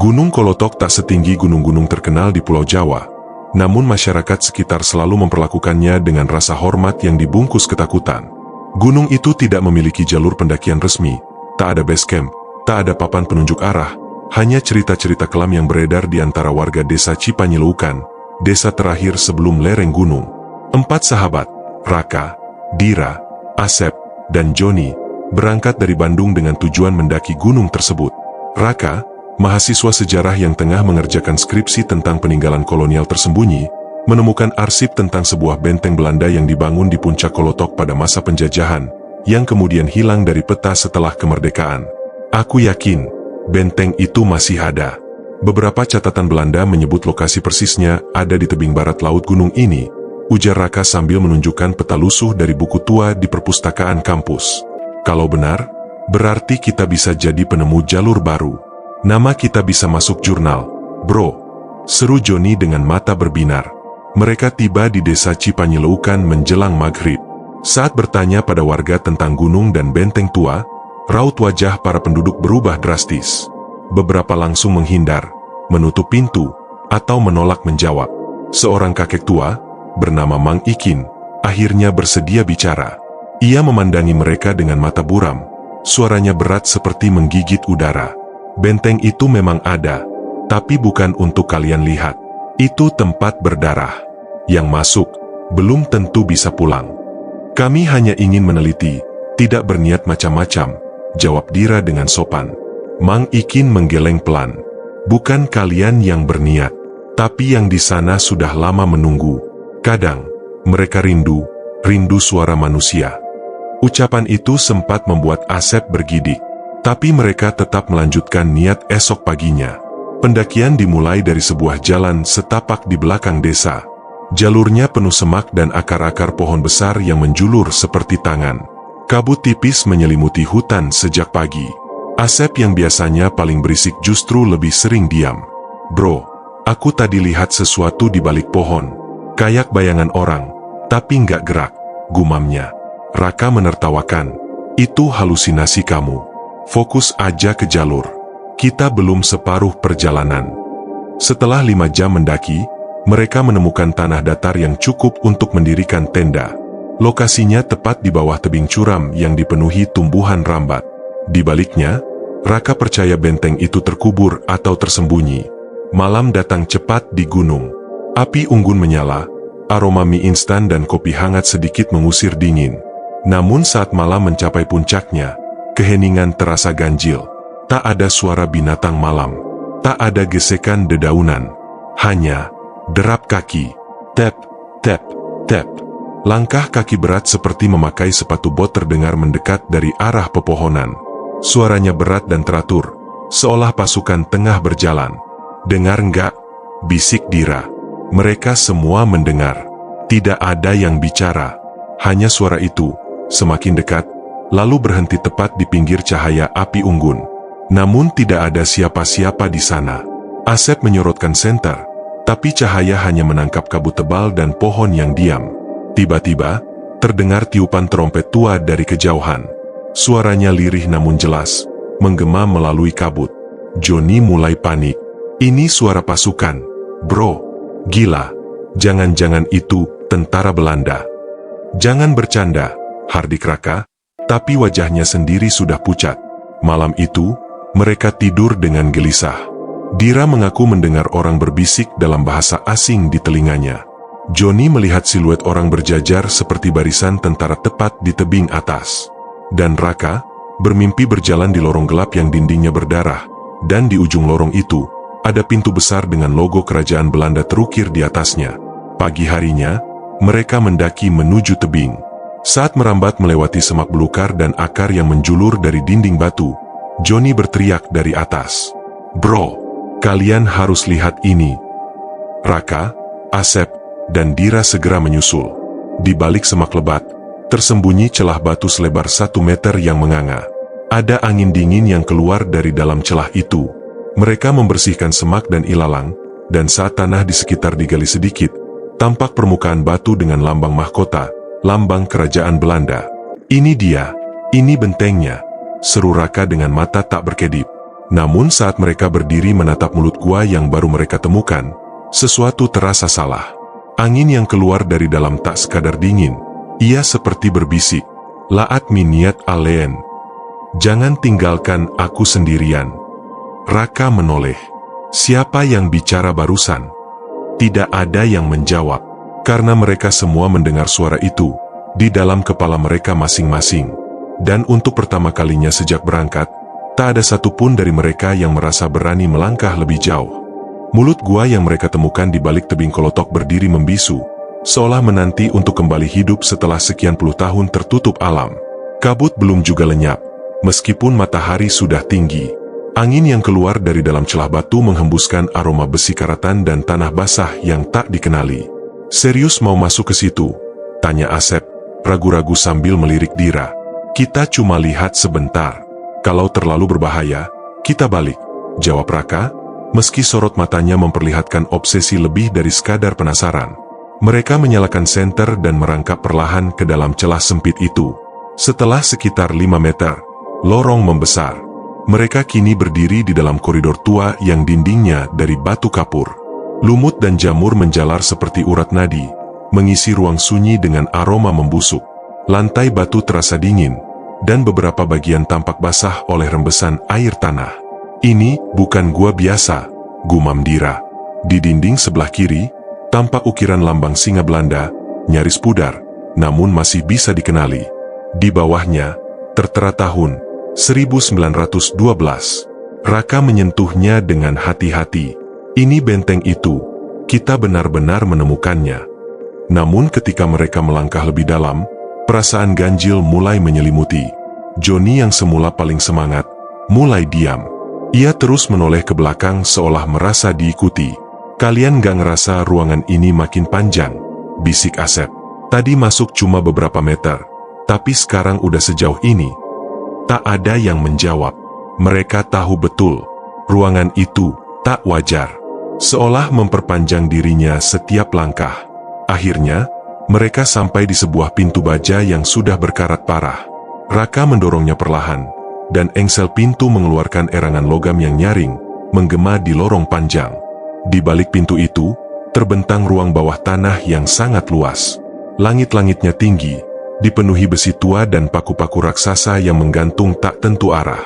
Gunung Kolotok tak setinggi gunung-gunung terkenal di Pulau Jawa, namun masyarakat sekitar selalu memperlakukannya dengan rasa hormat yang dibungkus ketakutan. Gunung itu tidak memiliki jalur pendakian resmi, tak ada base camp, tak ada papan penunjuk arah, hanya cerita-cerita kelam yang beredar di antara warga desa Cipanyelukan, desa terakhir sebelum lereng gunung. 4 sahabat, Raka, Dira, Asep, dan Joni, berangkat dari Bandung dengan tujuan mendaki gunung tersebut. Raka, mahasiswa sejarah yang tengah mengerjakan skripsi tentang peninggalan kolonial tersembunyi, menemukan arsip tentang sebuah benteng Belanda yang dibangun di puncak Kolotok pada masa penjajahan, yang kemudian hilang dari peta setelah kemerdekaan. Aku yakin, benteng itu masih ada. Beberapa catatan Belanda menyebut lokasi persisnya ada di tebing barat laut gunung ini, ujar Raka sambil menunjukkan peta lusuh dari buku tua di perpustakaan kampus. Kalau benar, berarti kita bisa jadi penemu jalur baru. Nama kita bisa masuk jurnal, bro, seru Joni dengan mata berbinar. Mereka tiba di desa Cipanyelukan menjelang maghrib. Saat bertanya pada warga tentang gunung dan benteng tua, raut wajah para penduduk berubah drastis. Beberapa langsung menghindar, menutup pintu, atau menolak menjawab. Seorang kakek tua, bernama Mang Ikin, akhirnya bersedia bicara. Ia memandangi mereka dengan mata buram, suaranya berat seperti menggigit udara. Benteng itu memang ada, tapi bukan untuk kalian lihat. Itu tempat berdarah. Yang masuk, belum tentu bisa pulang. Kami hanya ingin meneliti, tidak berniat macam-macam, jawab Dira dengan sopan. Mang Ikin menggeleng pelan. Bukan kalian yang berniat, tapi yang di sana sudah lama menunggu. Kadang, mereka rindu suara manusia. Ucapan itu sempat membuat Asep bergidik, tapi mereka tetap melanjutkan niat esok paginya. Pendakian dimulai dari sebuah jalan setapak di belakang desa. Jalurnya penuh semak dan akar-akar pohon besar yang menjulur seperti tangan. Kabut tipis menyelimuti hutan sejak pagi. Asep yang biasanya paling berisik justru lebih sering diam. Bro, aku tadi lihat sesuatu di balik pohon. Kayak bayangan orang, tapi nggak gerak, gumamnya. Raka menertawakan. Itu halusinasi kamu. Fokus aja ke jalur. Kita belum separuh perjalanan. Setelah 5 jam mendaki, mereka menemukan tanah datar yang cukup untuk mendirikan tenda. Lokasinya tepat di bawah tebing curam yang dipenuhi tumbuhan rambat. Di baliknya, Raka percaya benteng itu terkubur atau tersembunyi. Malam datang cepat di gunung. Api unggun menyala, aroma mie instan dan kopi hangat sedikit mengusir dingin. Namun saat malam mencapai puncaknya, keheningan terasa ganjil. Tak ada suara binatang malam, tak ada gesekan dedaunan. Hanya derap kaki, tap, tap, tap. Langkah kaki berat seperti memakai sepatu bot terdengar mendekat dari arah pepohonan. Suaranya berat dan teratur, seolah pasukan tengah berjalan. Dengar enggak? Bisik Dira. Mereka semua mendengar. Tidak ada yang bicara. Hanya suara itu, semakin dekat, lalu berhenti tepat di pinggir cahaya api unggun. Namun tidak ada siapa-siapa di sana. Asep menyorotkan senter, tapi cahaya hanya menangkap kabut tebal dan pohon yang diam. Tiba-tiba, terdengar tiupan trompet tua dari kejauhan. Suaranya lirih namun jelas, menggema melalui kabut. Joni mulai panik. Ini suara pasukan, bro. Gila, jangan-jangan itu tentara Belanda. Jangan bercanda, hardik Raka, tapi wajahnya sendiri sudah pucat. Malam itu, mereka tidur dengan gelisah. Dira mengaku mendengar orang berbisik dalam bahasa asing di telinganya. Joni melihat siluet orang berjajar seperti barisan tentara tepat di tebing atas. Dan Raka bermimpi berjalan di lorong gelap yang dindingnya berdarah, dan di ujung lorong itu, ada pintu besar dengan logo kerajaan Belanda terukir di atasnya. Pagi harinya, mereka mendaki menuju tebing. Saat merambat melewati semak belukar dan akar yang menjulur dari dinding batu, Joni berteriak dari atas. Bro, kalian harus lihat ini. Raka, Asep, dan Dira segera menyusul. Di balik semak lebat, tersembunyi celah batu selebar 1 meter yang menganga. Ada angin dingin yang keluar dari dalam celah itu. Mereka membersihkan semak dan ilalang, dan saat tanah di sekitar digali sedikit, tampak permukaan batu dengan lambang mahkota, lambang kerajaan Belanda. Ini dia, ini bentengnya, seru Raka dengan mata tak berkedip. Namun saat mereka berdiri menatap mulut gua yang baru mereka temukan, sesuatu terasa salah. Angin yang keluar dari dalam tak sekadar dingin, ia seperti berbisik, "Laat miniat alen. Jangan tinggalkan aku sendirian." Raka menoleh. Siapa yang bicara barusan? Tidak ada yang menjawab. Karena mereka semua mendengar suara itu di dalam kepala mereka masing-masing. Dan untuk pertama kalinya sejak berangkat, tak ada satupun dari mereka yang merasa berani melangkah lebih jauh. Mulut gua yang mereka temukan di balik tebing kolotok berdiri membisu, seolah menanti untuk kembali hidup setelah sekian puluh tahun tertutup alam. Kabut belum juga lenyap, meskipun matahari sudah tinggi. Angin yang keluar dari dalam celah batu menghembuskan aroma besi karatan dan tanah basah yang tak dikenali. "Serius mau masuk ke situ?" tanya Asep, ragu-ragu sambil melirik Dira. "Kita cuma lihat sebentar. Kalau terlalu berbahaya, kita balik," jawab Raka, meski sorot matanya memperlihatkan obsesi lebih dari sekadar penasaran. Mereka menyalakan senter dan merangkap perlahan ke dalam celah sempit itu. Setelah sekitar 5 meter, lorong membesar. Mereka kini berdiri di dalam koridor tua yang dindingnya dari batu kapur. Lumut dan jamur menjalar seperti urat nadi, mengisi ruang sunyi dengan aroma membusuk. Lantai batu terasa dingin, dan beberapa bagian tampak basah oleh rembesan air tanah. "Ini bukan gua biasa," gumam Dira. Di dinding sebelah kiri, tampak ukiran lambang singa Belanda, nyaris pudar, namun masih bisa dikenali. Di bawahnya, tertera tahun 1912. Raka menyentuhnya dengan hati-hati. "Ini benteng itu, kita benar-benar menemukannya." Namun ketika mereka melangkah lebih dalam, perasaan ganjil mulai menyelimuti. Joni yang semula paling semangat, mulai diam. Ia terus menoleh ke belakang seolah merasa diikuti. "Kalian gak ngerasa ruangan ini makin panjang?" bisik Asep. "Tadi masuk cuma beberapa meter, tapi sekarang udah sejauh ini." Tak ada yang menjawab. Mereka tahu betul, ruangan itu tak wajar. Seolah memperpanjang dirinya setiap langkah. Akhirnya, mereka sampai di sebuah pintu baja yang sudah berkarat parah. Raka mendorongnya perlahan, dan engsel pintu mengeluarkan erangan logam yang nyaring, menggema di lorong panjang. Di balik pintu itu, terbentang ruang bawah tanah yang sangat luas. Langit-langitnya tinggi, dipenuhi besi tua dan paku-paku raksasa yang menggantung tak tentu arah.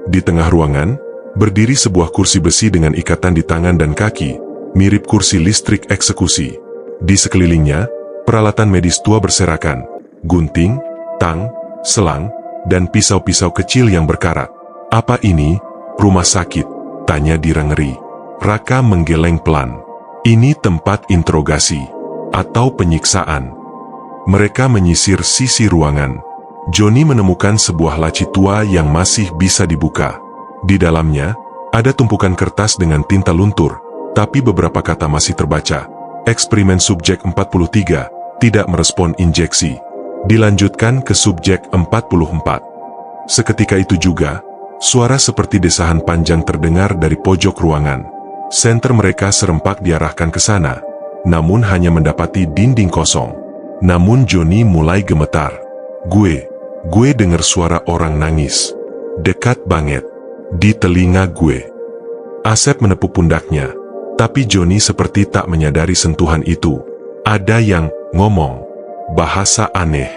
Di tengah ruangan, berdiri sebuah kursi besi dengan ikatan di tangan dan kaki, mirip kursi listrik eksekusi. Di sekelilingnya, peralatan medis tua berserakan, gunting, tang, selang, dan pisau-pisau kecil yang berkarat. "Apa ini? Rumah sakit?" tanya Dira ngeri. Raka menggeleng pelan. "Ini tempat interogasi atau penyiksaan." Mereka menyisir sisi ruangan. Joni menemukan sebuah laci tua yang masih bisa dibuka. Di dalamnya, ada tumpukan kertas dengan tinta luntur, tapi beberapa kata masih terbaca. "Eksperimen subjek 43, tidak merespon injeksi. Dilanjutkan ke subjek 44. Seketika itu juga, suara seperti desahan panjang terdengar dari pojok ruangan. Senter mereka serempak diarahkan ke sana, namun hanya mendapati dinding kosong. Namun Joni mulai gemetar. Gue dengar suara orang nangis. Dekat banget. Di telinga gue." Asep menepuk pundaknya, tapi Joni seperti tak menyadari sentuhan itu. "Ada yang ngomong bahasa aneh,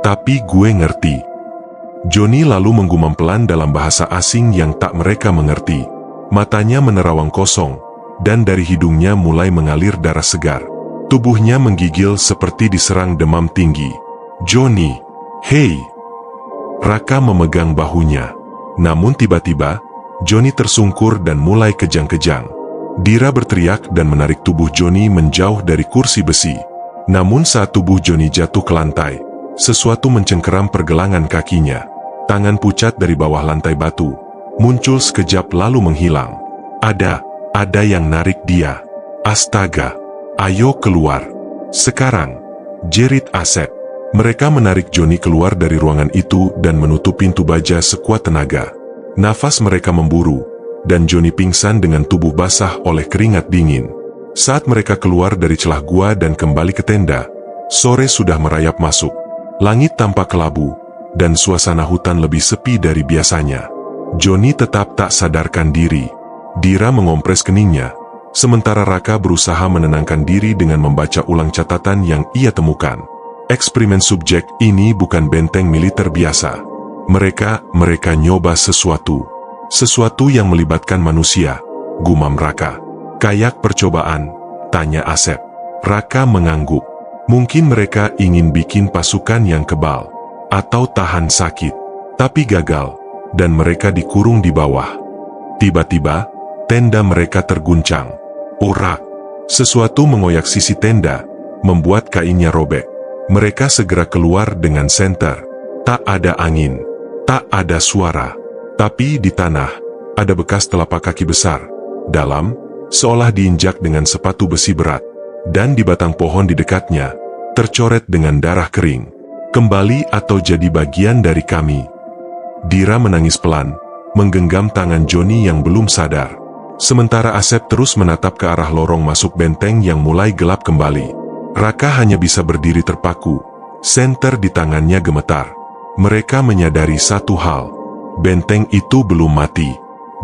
tapi gue ngerti." Joni lalu menggumam pelan dalam bahasa asing yang tak mereka mengerti. Matanya menerawang kosong, dan dari hidungnya mulai mengalir darah segar. Tubuhnya menggigil seperti diserang demam tinggi. "Joni, hei!" Raka memegang bahunya. Namun tiba-tiba, Joni tersungkur dan mulai kejang-kejang. Dira berteriak dan menarik tubuh Joni menjauh dari kursi besi. Namun saat tubuh Joni jatuh ke lantai, sesuatu mencengkeram pergelangan kakinya. Tangan pucat dari bawah lantai batu, muncul sekejap lalu menghilang. Ada yang narik dia. "Astaga! Ayo keluar. Sekarang!" jerit Asep. Mereka menarik Joni keluar dari ruangan itu dan menutup pintu baja sekuat tenaga. Nafas mereka memburu, dan Joni pingsan dengan tubuh basah oleh keringat dingin. Saat mereka keluar dari celah gua dan kembali ke tenda, sore sudah merayap masuk. Langit tampak kelabu, dan suasana hutan lebih sepi dari biasanya. Johnny tetap tak sadarkan diri. Dira mengompres keningnya, sementara Raka berusaha menenangkan diri dengan membaca ulang catatan yang ia temukan. Eksperimen subjek ini bukan benteng militer biasa. Mereka nyoba sesuatu yang melibatkan manusia, gumam Raka. Kayak percobaan, tanya Asep. Raka mengangguk. Mungkin mereka ingin bikin pasukan yang kebal, atau tahan sakit. Tapi gagal, dan mereka dikurung di bawah. Tiba-tiba, tenda mereka terguncang. Urak. Sesuatu mengoyak sisi tenda, membuat kainnya robek. Mereka segera keluar dengan senter. Tak ada angin, tak ada suara. Tapi di tanah, ada bekas telapak kaki besar, dalam, seolah diinjak dengan sepatu besi berat. Dan di batang pohon di dekatnya, tercoret dengan darah kering. Kembali atau jadi bagian dari kami. Dira menangis pelan, menggenggam tangan Johnny yang belum sadar. Sementara Asep terus menatap ke arah lorong masuk benteng yang mulai gelap kembali. Raka hanya bisa berdiri terpaku, senter di tangannya gemetar. Mereka menyadari satu hal, benteng itu belum mati,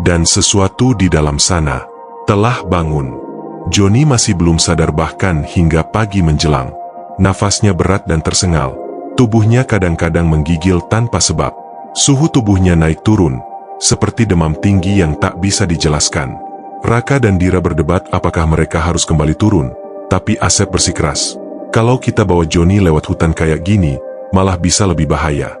dan sesuatu di dalam sana telah bangun. Johnny masih belum sadar bahkan hingga pagi menjelang. Nafasnya berat dan tersengal, tubuhnya kadang-kadang menggigil tanpa sebab. Suhu tubuhnya naik turun, seperti demam tinggi yang tak bisa dijelaskan. Raka dan Dira berdebat apakah mereka harus kembali turun, tapi Asep bersikeras. Kalau kita bawa Johnny lewat hutan kayak gini, malah bisa lebih bahaya.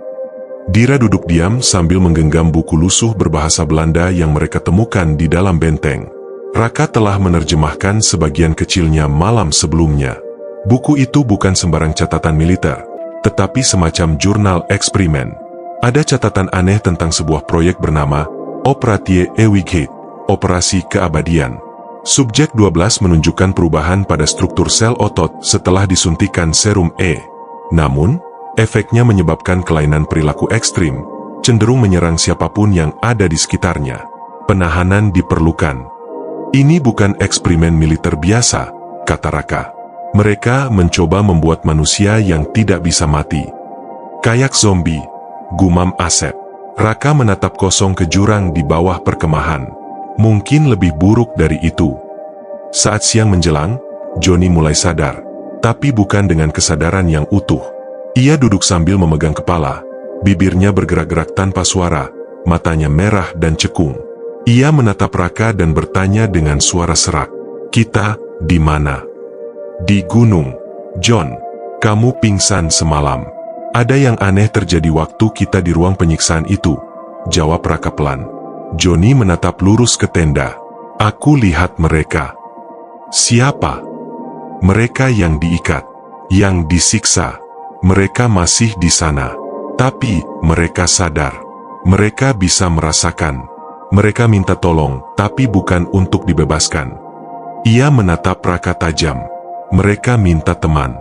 Dira duduk diam sambil menggenggam buku lusuh berbahasa Belanda yang mereka temukan di dalam benteng. Raka telah menerjemahkan sebagian kecilnya malam sebelumnya. Buku itu bukan sembarang catatan militer, tetapi semacam jurnal eksperimen. Ada catatan aneh tentang sebuah proyek bernama Operatie Ewigheid, Operasi Keabadian. Subjek 12 menunjukkan perubahan pada struktur sel otot setelah disuntikan serum E. Namun, efeknya menyebabkan kelainan perilaku ekstrim, cenderung menyerang siapapun yang ada di sekitarnya. Penahanan diperlukan. Ini bukan eksperimen militer biasa, kata Raka. Mereka mencoba membuat manusia yang tidak bisa mati. Kayak zombie, gumam Asep. Raka menatap kosong ke jurang di bawah perkemahan. Mungkin lebih buruk dari itu. Saat siang menjelang, Johnny mulai sadar, tapi bukan dengan kesadaran yang utuh. Ia duduk sambil memegang kepala, bibirnya bergerak-gerak tanpa suara, matanya merah dan cekung. Ia menatap Raka dan bertanya dengan suara serak, "Kita di mana?" "Di gunung, John. Kamu pingsan semalam. Ada yang aneh terjadi waktu kita di ruang penyiksaan itu," jawab Raka pelan. Johnny menatap lurus ke tenda. "Aku lihat mereka." "Siapa?" "Mereka yang diikat, yang disiksa. Mereka masih di sana. Tapi mereka sadar. Mereka bisa merasakan. Mereka minta tolong, tapi bukan untuk dibebaskan." Ia menatap Raka tajam. "Mereka minta teman."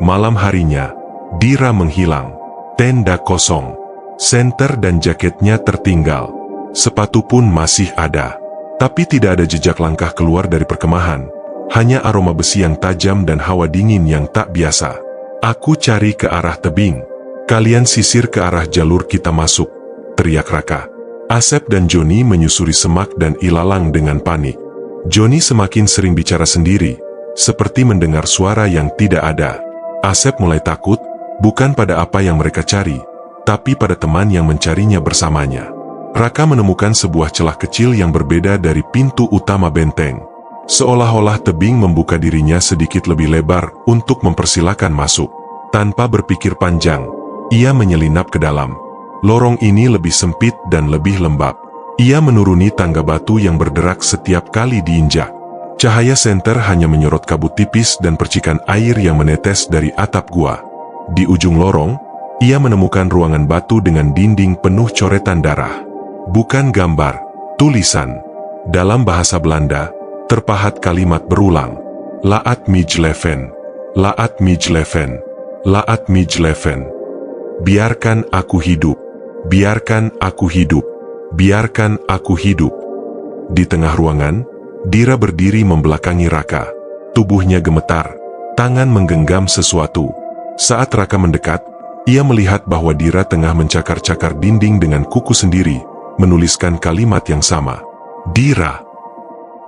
Malam harinya, Dira menghilang. Tenda kosong. Senter dan jaketnya tertinggal. Sepatu pun masih ada. Tapi tidak ada jejak langkah keluar dari perkemahan. Hanya aroma besi yang tajam dan hawa dingin yang tak biasa. "Aku cari ke arah tebing. Kalian sisir ke arah jalur kita masuk," teriak Raka. Asep dan Johnny menyusuri semak dan ilalang dengan panik. Johnny semakin sering bicara sendiri, seperti mendengar suara yang tidak ada. Asep mulai takut, bukan pada apa yang mereka cari, tapi pada teman yang mencarinya bersamanya. Raka menemukan sebuah celah kecil yang berbeda dari pintu utama benteng. Seolah-olah tebing membuka dirinya sedikit lebih lebar untuk mempersilakan masuk. Tanpa berpikir panjang, ia menyelinap ke dalam. Lorong ini lebih sempit dan lebih lembab. Ia menuruni tangga batu yang berderak setiap kali diinjak. Cahaya senter hanya menyorot kabut tipis dan percikan air yang menetes dari atap gua. Di ujung lorong, ia menemukan ruangan batu dengan dinding penuh coretan darah. Bukan gambar, tulisan. Dalam bahasa Belanda, terpahat kalimat berulang. "Laat mij leven. Laat mij leven. Laat mij leven." Biarkan aku hidup. Biarkan aku hidup. Biarkan aku hidup. Di tengah ruangan, Dira berdiri membelakangi Raka. Tubuhnya gemetar, tangan menggenggam sesuatu. Saat Raka mendekat, ia melihat bahwa Dira tengah mencakar-cakar dinding dengan kuku sendiri, menuliskan kalimat yang sama. Dira.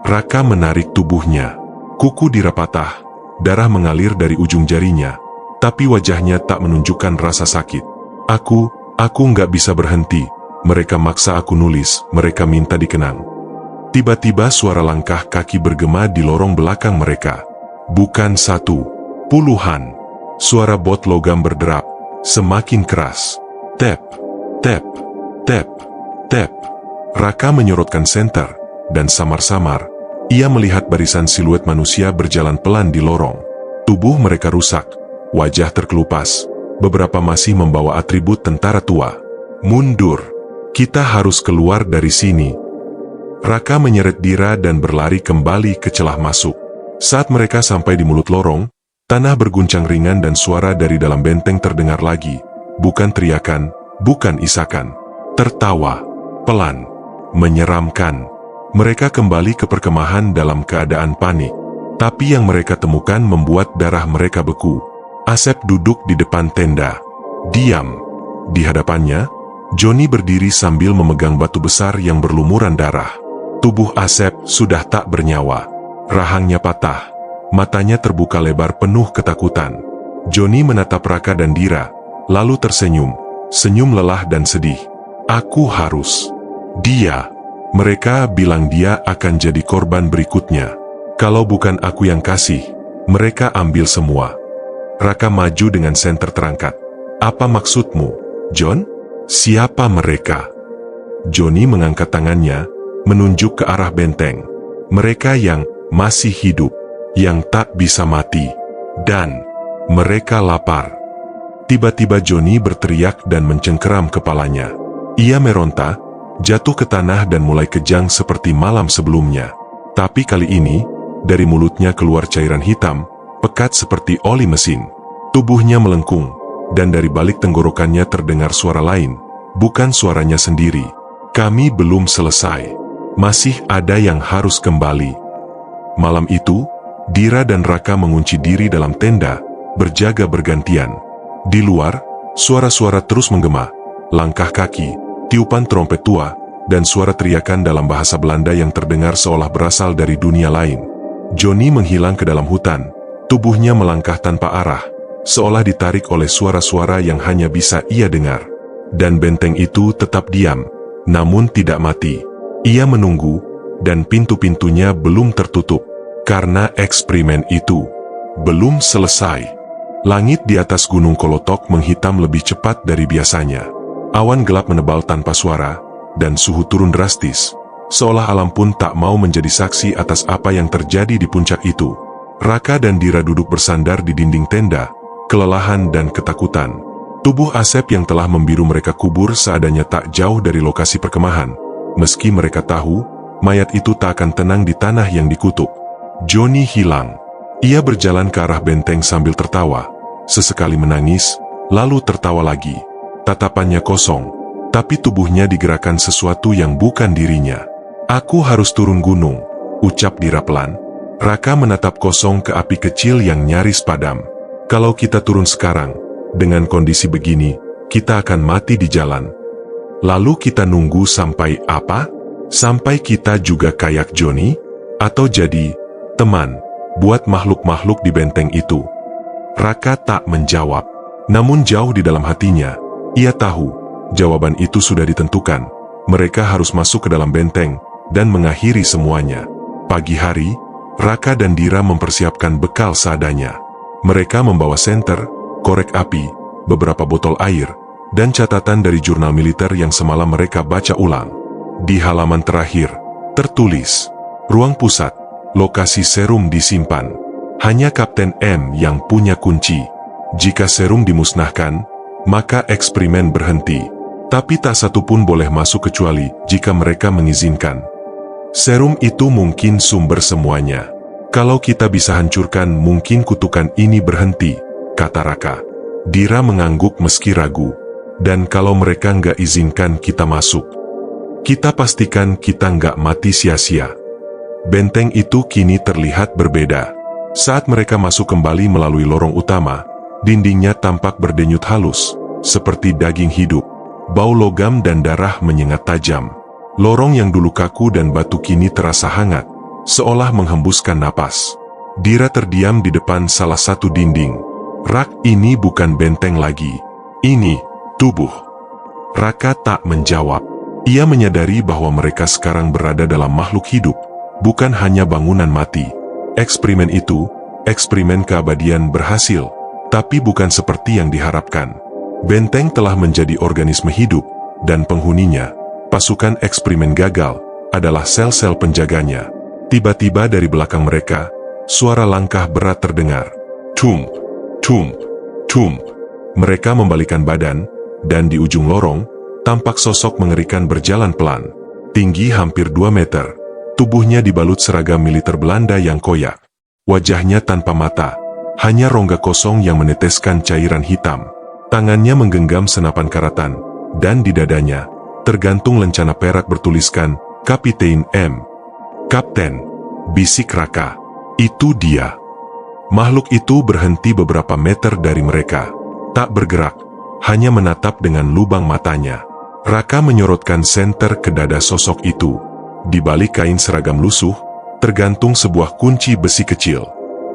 Raka menarik tubuhnya. Kuku Dira patah, darah mengalir dari ujung jarinya, tapi wajahnya tak menunjukkan rasa sakit. Aku nggak bisa berhenti. Mereka maksa aku nulis, mereka minta dikenang. Tiba-tiba suara langkah kaki bergema di lorong belakang mereka. Bukan satu, puluhan. Suara bot logam berderap, semakin keras. Tap, tap, tap, tap. Raka menyorotkan senter, dan samar-samar, ia melihat barisan siluet manusia berjalan pelan di lorong. Tubuh mereka rusak, wajah terkelupas, beberapa masih membawa atribut tentara tua. Mundur, kita harus keluar dari sini. Raka menyeret Dira dan berlari kembali ke celah masuk. Saat mereka sampai di mulut lorong, tanah berguncang ringan dan suara dari dalam benteng terdengar lagi. Bukan teriakan, bukan isakan. Tertawa, pelan, menyeramkan. Mereka kembali ke perkemahan dalam keadaan panik. Tapi yang mereka temukan membuat darah mereka beku. Asep duduk di depan tenda. Diam. Di hadapannya, Joni berdiri sambil memegang batu besar yang berlumuran darah. Tubuh Asep sudah tak bernyawa. Rahangnya patah. Matanya terbuka lebar penuh ketakutan. Joni menatap Raka dan Dira, lalu tersenyum. Senyum lelah dan sedih. Aku harus. Dia. Mereka bilang dia akan jadi korban berikutnya. Kalau bukan aku yang kasih, mereka ambil semua. Raka maju dengan senter terangkat. Apa maksudmu, John? Siapa mereka? Joni mengangkat tangannya, menunjuk ke arah benteng. Mereka yang masih hidup, yang tak bisa mati. Dan mereka lapar. Tiba-tiba Joni berteriak dan mencengkeram kepalanya. Ia meronta, jatuh ke tanah dan mulai kejang seperti malam sebelumnya. Tapi kali ini, dari mulutnya keluar cairan hitam, pekat seperti oli mesin. Tubuhnya melengkung, dan dari balik tenggorokannya terdengar suara lain, bukan suaranya sendiri. Kami belum selesai. Masih ada yang harus kembali. Malam itu, Dira dan Raka mengunci diri dalam tenda, berjaga bergantian. Di luar, suara-suara terus menggema, langkah kaki, tiupan trompet tua, dan suara teriakan dalam bahasa Belanda yang terdengar seolah berasal dari dunia lain. Joni menghilang ke dalam hutan, tubuhnya melangkah tanpa arah, seolah ditarik oleh suara-suara yang hanya bisa ia dengar. Dan benteng itu tetap diam, namun tidak mati. Ia menunggu, dan pintu-pintunya belum tertutup, karena eksperimen itu belum selesai. Langit di atas Gunung Kolotok menghitam lebih cepat dari biasanya. Awan gelap menebal tanpa suara, dan suhu turun drastis, seolah alam pun tak mau menjadi saksi atas apa yang terjadi di puncak itu. Raka dan Dira duduk bersandar di dinding tenda, kelelahan dan ketakutan. Tubuh Asep yang telah membiru mereka kubur seadanya tak jauh dari lokasi perkemahan. Meski mereka tahu, mayat itu tak akan tenang di tanah yang dikutuk. Joni hilang. Ia berjalan ke arah benteng sambil tertawa, sesekali menangis, lalu tertawa lagi. Tatapannya kosong, tapi tubuhnya digerakkan sesuatu yang bukan dirinya. Aku harus turun gunung, ucap Dira pelan. Raka menatap kosong ke api kecil yang nyaris padam. Kalau kita turun sekarang, dengan kondisi begini, kita akan mati di jalan. Lalu kita nunggu sampai apa? Sampai kita juga kayak Joni? Atau jadi teman buat makhluk-makhluk di benteng itu? Raka tak menjawab. Namun jauh di dalam hatinya, ia tahu, jawaban itu sudah ditentukan. Mereka harus masuk ke dalam benteng, dan mengakhiri semuanya. Pagi hari, Raka dan Dira mempersiapkan bekal seadanya. Mereka membawa senter, korek api, beberapa botol air, dan catatan dari jurnal militer yang semalam mereka baca ulang. Di halaman terakhir, tertulis, ruang pusat, lokasi serum disimpan. Hanya Kapten M yang punya kunci. Jika serum dimusnahkan, maka eksperimen berhenti. Tapi tak satu pun boleh masuk kecuali jika mereka mengizinkan. Serum itu mungkin sumber semuanya. Kalau kita bisa hancurkan, mungkin kutukan ini berhenti, kata Raka. Dira mengangguk meski ragu. Dan kalau mereka nggak izinkan kita masuk, kita pastikan kita nggak mati sia-sia. Benteng itu kini terlihat berbeda. Saat mereka masuk kembali melalui lorong utama, dindingnya tampak berdenyut halus, seperti daging hidup. Bau logam dan darah menyengat tajam. Lorong yang dulu kaku dan batu kini terasa hangat, seolah menghembuskan napas. Dira terdiam di depan salah satu dinding. Rak, ini bukan benteng lagi. Ini tubuh. Raka tak menjawab. Ia menyadari bahwa mereka sekarang berada dalam makhluk hidup, bukan hanya bangunan mati. Eksperimen itu, eksperimen keabadian berhasil, tapi bukan seperti yang diharapkan. Benteng telah menjadi organisme hidup, dan penghuninya, pasukan eksperimen gagal, adalah sel-sel penjaganya. Tiba-tiba dari belakang mereka, suara langkah berat terdengar. Tump, tump, tump. Mereka membalikan badan, dan di ujung lorong, tampak sosok mengerikan berjalan pelan. Tinggi hampir 2 meter, tubuhnya dibalut seragam militer Belanda yang koyak. Wajahnya tanpa mata, hanya rongga kosong yang meneteskan cairan hitam. Tangannya menggenggam senapan karatan, dan di dadanya, tergantung lencana perak bertuliskan, Kapten M. Kapten, bisik Raka. Itu dia. Makhluk itu berhenti beberapa meter dari mereka. Tak bergerak, hanya menatap dengan lubang matanya. Raka menyorotkan senter ke dada sosok itu. Di balik kain seragam lusuh, tergantung sebuah kunci besi kecil.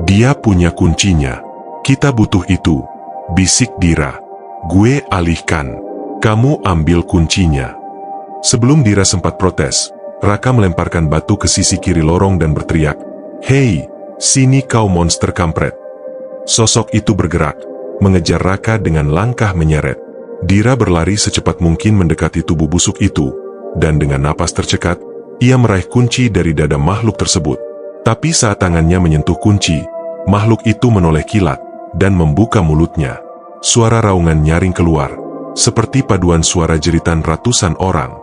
Dia punya kuncinya. Kita butuh itu, bisik Dira. Gue alihkan. Kamu ambil kuncinya. Sebelum Dira sempat protes, Raka melemparkan batu ke sisi kiri lorong dan berteriak, "Hei, sini kau monster kampret." Sosok itu bergerak, mengejar Raka dengan langkah menyeret. Dira berlari secepat mungkin mendekati tubuh busuk itu, dan dengan napas tercekat, ia meraih kunci dari dada makhluk tersebut. Tapi saat tangannya menyentuh kunci, makhluk itu menoleh kilat, dan membuka mulutnya. Suara raungan nyaring keluar, seperti paduan suara jeritan ratusan orang.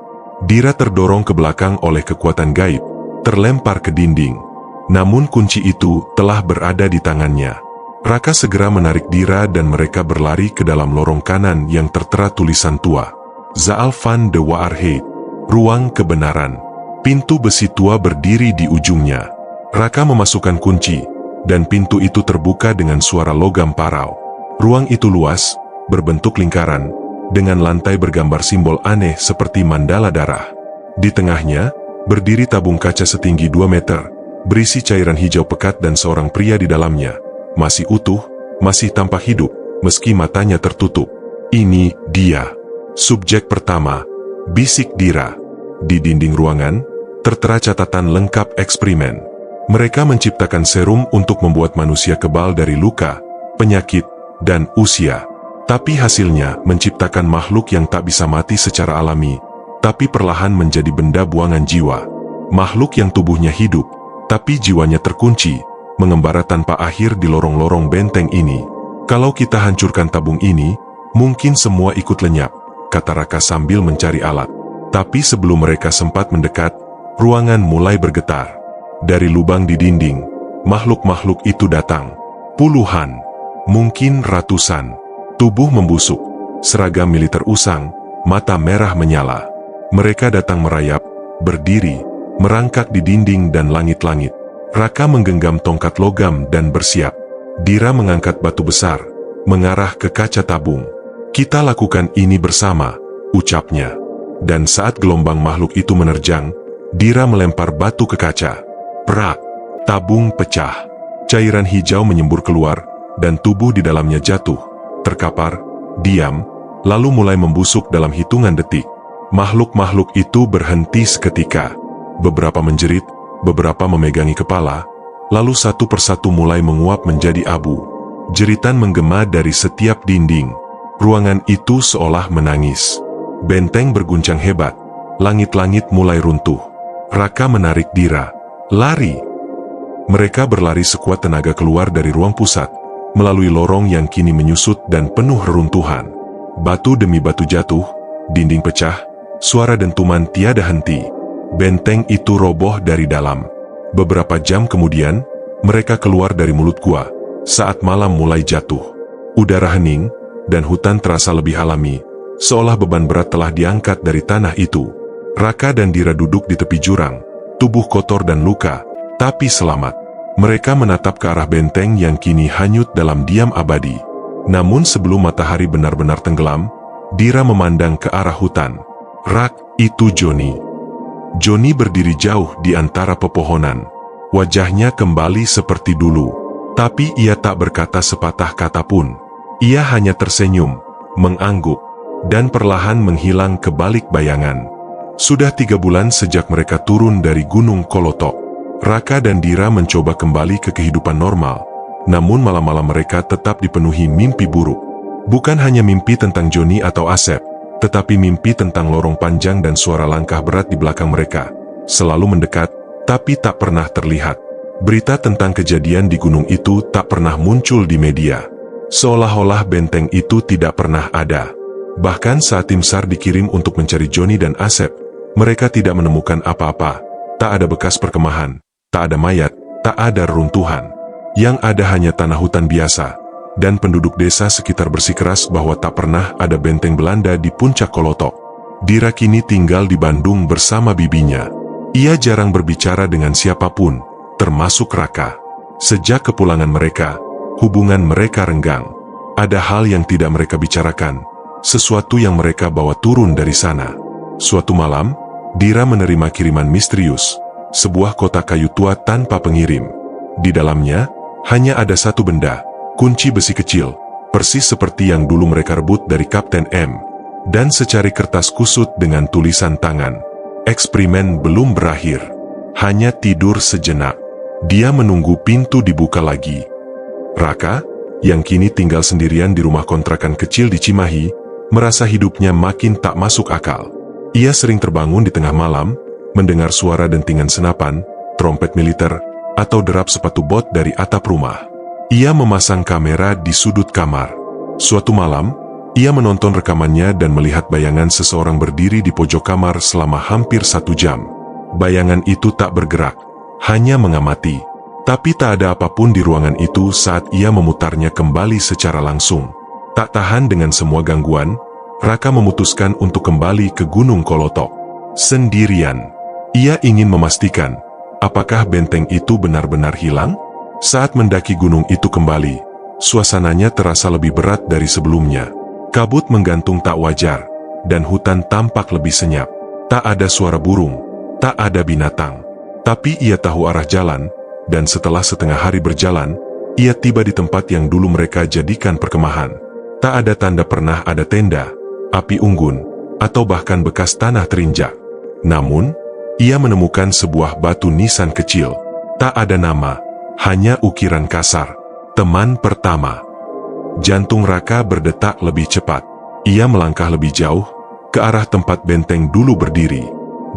Dira terdorong ke belakang oleh kekuatan gaib, terlempar ke dinding. Namun kunci itu telah berada di tangannya. Raka segera menarik Dira dan mereka berlari ke dalam lorong kanan yang tertera tulisan tua. Zaal van de Waarheid, ruang kebenaran. Pintu besi tua berdiri di ujungnya. Raka memasukkan kunci, dan pintu itu terbuka dengan suara logam parau. Ruang itu luas, berbentuk lingkaran, dengan lantai bergambar simbol aneh seperti mandala darah. Di tengahnya, berdiri tabung kaca setinggi 2 meter, berisi cairan hijau pekat dan seorang pria di dalamnya. Masih utuh, masih tampak hidup, meski matanya tertutup. Ini dia. Subjek pertama, bisik Dira. Di dinding ruangan, tertera catatan lengkap eksperimen. Mereka menciptakan serum untuk membuat manusia kebal dari luka, penyakit, dan usia. Tapi hasilnya menciptakan makhluk yang tak bisa mati secara alami, tapi perlahan menjadi benda buangan jiwa. Makhluk yang tubuhnya hidup, tapi jiwanya terkunci, mengembara tanpa akhir di lorong-lorong benteng ini. Kalau kita hancurkan tabung ini, mungkin semua ikut lenyap, kata Raka sambil mencari alat. Tapi sebelum mereka sempat mendekat, ruangan mulai bergetar. Dari lubang di dinding, makhluk-makhluk itu datang. Puluhan, mungkin ratusan. Tubuh membusuk, seragam militer usang, mata merah menyala. Mereka datang merayap, berdiri, merangkak di dinding dan langit-langit. Raka menggenggam tongkat logam dan bersiap. Dira mengangkat batu besar, mengarah ke kaca tabung. Kita lakukan ini bersama, ucapnya. Dan saat gelombang makhluk itu menerjang, Dira melempar batu ke kaca. Prak, tabung pecah. Cairan hijau menyembur keluar, dan tubuh di dalamnya jatuh. Terkapar, diam, lalu mulai membusuk dalam hitungan detik. Makhluk-makhluk itu berhenti seketika. Beberapa menjerit, beberapa memegangi kepala, lalu satu persatu mulai menguap menjadi abu. Jeritan menggema dari setiap dinding. Ruangan itu seolah menangis. Benteng berguncang hebat. Langit-langit mulai runtuh. Raka menarik Dira. Lari! Mereka berlari sekuat tenaga keluar dari ruang pusat, melalui lorong yang kini menyusut dan penuh reruntuhan. Batu demi batu jatuh, dinding pecah, suara dentuman tiada henti. Benteng itu roboh dari dalam. Beberapa jam kemudian, mereka keluar dari mulut gua, saat malam mulai jatuh. Udara hening, dan hutan terasa lebih alami, seolah beban berat telah diangkat dari tanah itu. Raka dan Dira duduk di tepi jurang, tubuh kotor dan luka, tapi selamat. Mereka menatap ke arah benteng yang kini hanyut dalam diam abadi. Namun sebelum matahari benar-benar tenggelam, Dira memandang ke arah hutan. Rak, itu Johnny. Johnny berdiri jauh di antara pepohonan. Wajahnya kembali seperti dulu. Tapi ia tak berkata sepatah kata pun. Ia hanya tersenyum, mengangguk, dan perlahan menghilang ke balik bayangan. Sudah 3 bulan sejak mereka turun dari Gunung Kolotok. Raka dan Dira mencoba kembali ke kehidupan normal. Namun malam-malam mereka tetap dipenuhi mimpi buruk. Bukan hanya mimpi tentang Johnny atau Asep, tetapi mimpi tentang lorong panjang dan suara langkah berat di belakang mereka. Selalu mendekat, tapi tak pernah terlihat. Berita tentang kejadian di gunung itu tak pernah muncul di media. Seolah-olah benteng itu tidak pernah ada. Bahkan saat tim SAR dikirim untuk mencari Johnny dan Asep, mereka tidak menemukan apa-apa. Tak ada bekas perkemahan, tak ada mayat, tak ada reruntuhan. Yang ada hanya tanah hutan biasa. Dan penduduk desa sekitar bersikeras bahwa tak pernah ada benteng Belanda di puncak Kolotok. Dira kini tinggal di Bandung bersama bibinya. Ia jarang berbicara dengan siapapun, termasuk Raka. Sejak kepulangan mereka, hubungan mereka renggang. Ada hal yang tidak mereka bicarakan, sesuatu yang mereka bawa turun dari sana. Suatu malam, Dira menerima kiriman misterius, sebuah kotak kayu tua tanpa pengirim. Di dalamnya, hanya ada satu benda, kunci besi kecil, persis seperti yang dulu mereka rebut dari Kapten M. Dan secari kertas kusut dengan tulisan tangan. Eksperimen belum berakhir. Hanya tidur sejenak. Dia menunggu pintu dibuka lagi. Raka, yang kini tinggal sendirian di rumah kontrakan kecil di Cimahi, merasa hidupnya makin tak masuk akal. Ia sering terbangun di tengah malam, mendengar suara dentingan senapan, trompet militer, atau derap sepatu bot dari atap rumah. Ia memasang kamera di sudut kamar. Suatu malam, ia menonton rekamannya dan melihat bayangan seseorang berdiri di pojok kamar selama hampir 1 jam. Bayangan itu tak bergerak, hanya mengamati. Tapi tak ada apapun di ruangan itu saat ia memutarnya kembali secara langsung. Tak tahan dengan semua gangguan, Raka memutuskan untuk kembali ke Gunung Kolotok. Sendirian. Ia ingin memastikan, apakah benteng itu benar-benar hilang? Saat mendaki gunung itu kembali, suasananya terasa lebih berat dari sebelumnya. Kabut menggantung tak wajar, dan hutan tampak lebih senyap. Tak ada suara burung, tak ada binatang. Tapi ia tahu arah jalan, dan setelah setengah hari berjalan, ia tiba di tempat yang dulu mereka jadikan perkemahan. Tak ada tanda pernah ada tenda, api unggun, atau bahkan bekas tanah terinjak. Namun, ia menemukan sebuah batu nisan kecil. Tak ada nama, hanya ukiran kasar. Teman pertama. Jantung Raka berdetak lebih cepat. Ia melangkah lebih jauh, ke arah tempat benteng dulu berdiri.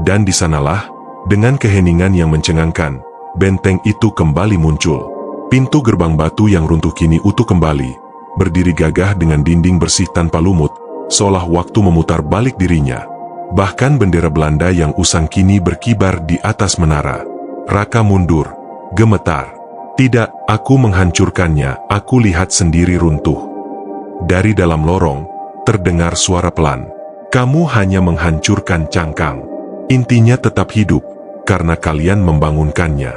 Dan di sanalah, dengan keheningan yang mencengangkan, benteng itu kembali muncul. Pintu gerbang batu yang runtuh kini utuh kembali, berdiri gagah dengan dinding bersih tanpa lumut, seolah waktu memutar balik dirinya. Bahkan bendera Belanda yang usang kini berkibar di atas menara. Raka mundur, gemetar. Tidak, aku menghancurkannya, aku lihat sendiri runtuh. Dari dalam lorong, terdengar suara pelan. Kamu hanya menghancurkan cangkang. Intinya tetap hidup, karena kalian membangunkannya.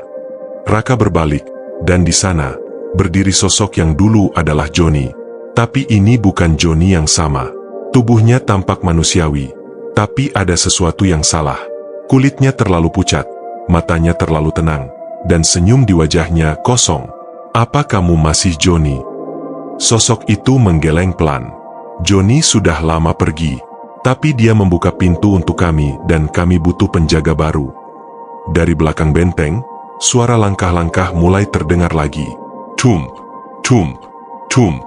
Raka berbalik, dan di sana, berdiri sosok yang dulu adalah Johnny. Tapi ini bukan Johnny yang sama. Tubuhnya tampak manusiawi, tapi ada sesuatu yang salah. Kulitnya terlalu pucat, matanya terlalu tenang, dan senyum di wajahnya kosong. Apa kamu masih Johnny? Sosok itu menggeleng pelan. Johnny sudah lama pergi, tapi dia membuka pintu untuk kami dan kami butuh penjaga baru. Dari belakang benteng, suara langkah-langkah mulai terdengar lagi. Thump, thump, thump.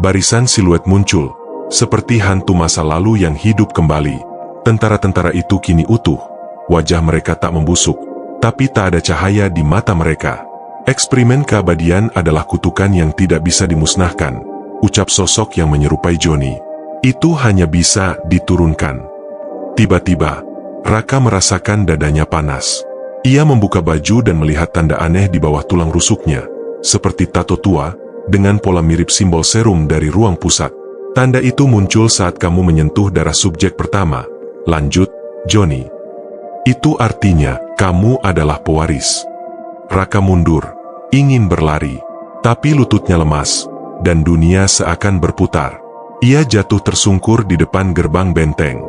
Barisan siluet muncul, seperti hantu masa lalu yang hidup kembali. Tentara-tentara itu kini utuh. Wajah mereka tak membusuk, tapi tak ada cahaya di mata mereka. Eksperimen keabadian adalah kutukan yang tidak bisa dimusnahkan, ucap sosok yang menyerupai Johnny. Itu hanya bisa diturunkan. Tiba-tiba, Raka merasakan dadanya panas. Ia membuka baju dan melihat tanda aneh di bawah tulang rusuknya, seperti tato tua, dengan pola mirip simbol serum dari ruang pusat. Tanda itu muncul saat kamu menyentuh darah subjek pertama. Lanjut, Johnny. Itu artinya, kamu adalah pewaris. Raka mundur, ingin berlari, tapi lututnya lemas, dan dunia seakan berputar. Ia jatuh tersungkur di depan gerbang benteng.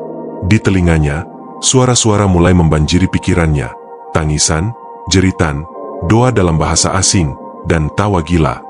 Di telinganya, Suara-suara mulai membanjiri pikirannya, tangisan, jeritan, doa dalam bahasa asing, dan tawa gila.